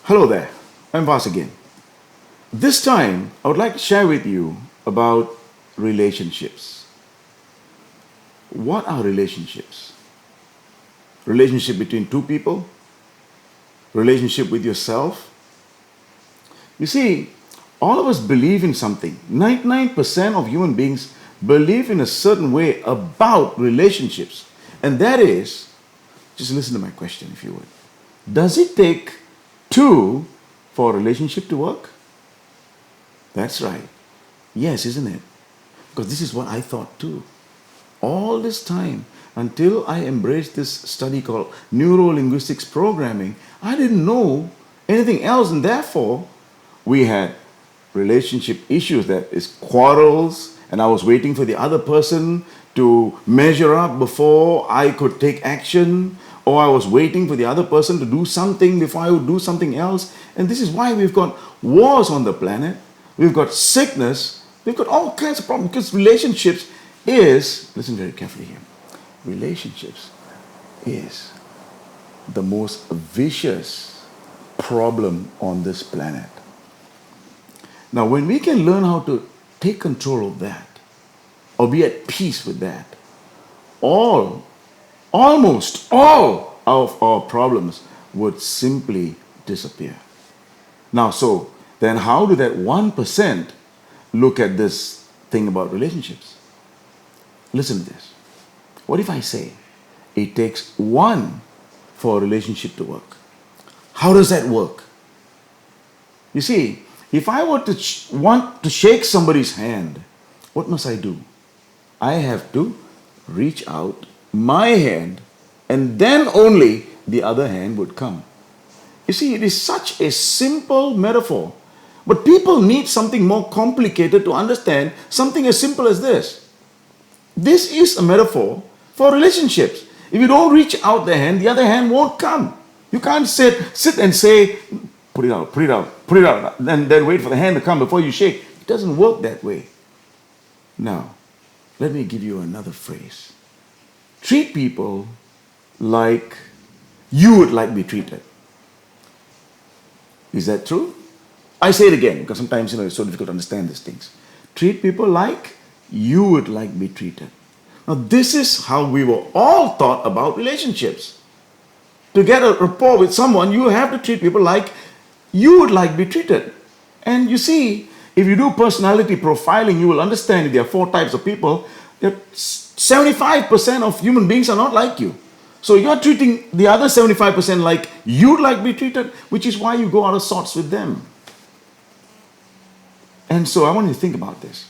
Hello there, I'm Vas again. This time, I would like to share with you about relationships. What are relationships? Relationship between two people? Relationship with yourself? You see, all of us believe in something. 99% of human beings believe in a certain way about relationships. And that is, just listen to my question if you would. Does it take two for a relationship to work? That's right. Yes, isn't it? Because this is what I thought too. All this time, until I embraced this study called Neuro-Linguistics Programming, I didn't know anything else, and therefore we had relationship issues, that is quarrels, and I was waiting for the other person to measure up before I could take action, or I was waiting for the other person to do something before I would do something else. And this is why we've got wars on the planet, we've got sickness, we've got all kinds of problems, because relationships is, listen very carefully here, relationships is the most vicious problem on this planet. Now, when we can learn how to take control of that, or be at peace with that, almost all of our problems would simply disappear. Now, so then how do that 1% look at this thing about relationships? Listen to this. What if I say it takes one for a relationship to work? How does that work? You see, if I were to want to shake somebody's hand, what must I do? I have to reach out my hand, and then only the other hand would come. You see, it is such a simple metaphor, but people need something more complicated to understand something as simple as this. This is a metaphor for relationships. If you don't reach out the hand, the other hand won't come. You can't sit and say, put it out, put it out, put it out, then wait for the hand to come before you shake. It doesn't work that way. Now, let me give you another phrase. Treat people like you would like to be treated. Is that true? I say it again because sometimes it's so difficult to understand these things. Treat people like you would like to be treated. Now, this is how we were all taught about relationships. To get a rapport with someone, you have to treat people like you would like to be treated. And you see, if you do personality profiling, you will understand if there are 4 types of people, that 75% of human beings are not like you. So you're treating the other 75% like you'd like to be treated, which is why you go out of sorts with them. And so I want you to think about this.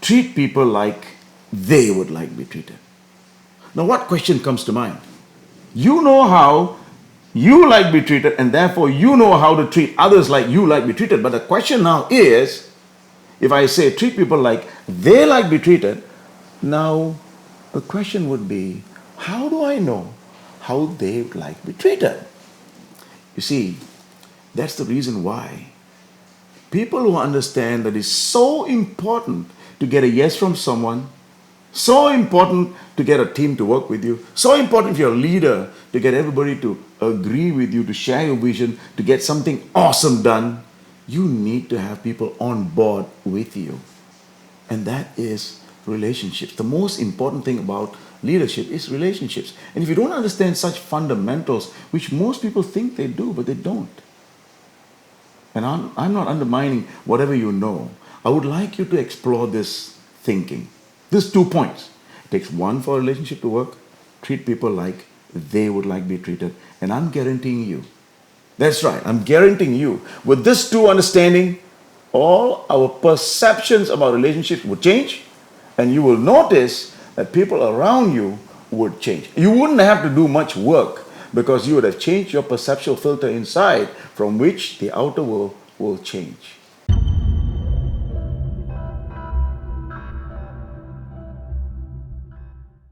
Treat people like they would like to be treated. Now, what question comes to mind? You know how you like to be treated, and therefore you know how to treat others like you like to be treated. But the question now is, if I say treat people like they like to be treated, now the question would be, how do I know how they would like to be treated? You see, that's the reason why people who understand that it's so important to get a yes from someone, so important to get a team to work with you, so important if you're a leader to get everybody to agree with you, to share your vision, to get something awesome done, you need to have people on board with you. And that is relationships. The most important thing about leadership is relationships. And if you don't understand such fundamentals, which most people think they do, but they don't. And I'm not undermining whatever you know. I would like you to explore this thinking. These 2 points. It takes one for a relationship to work. Treat people like they would like to be treated. And I'm guaranteeing you, that's right, I'm guaranteeing you, with this 2 understanding, all our perceptions about relationships would change, and you will notice that people around you would change. You wouldn't have to do much work because you would have changed your perceptual filter inside, from which the outer world will change.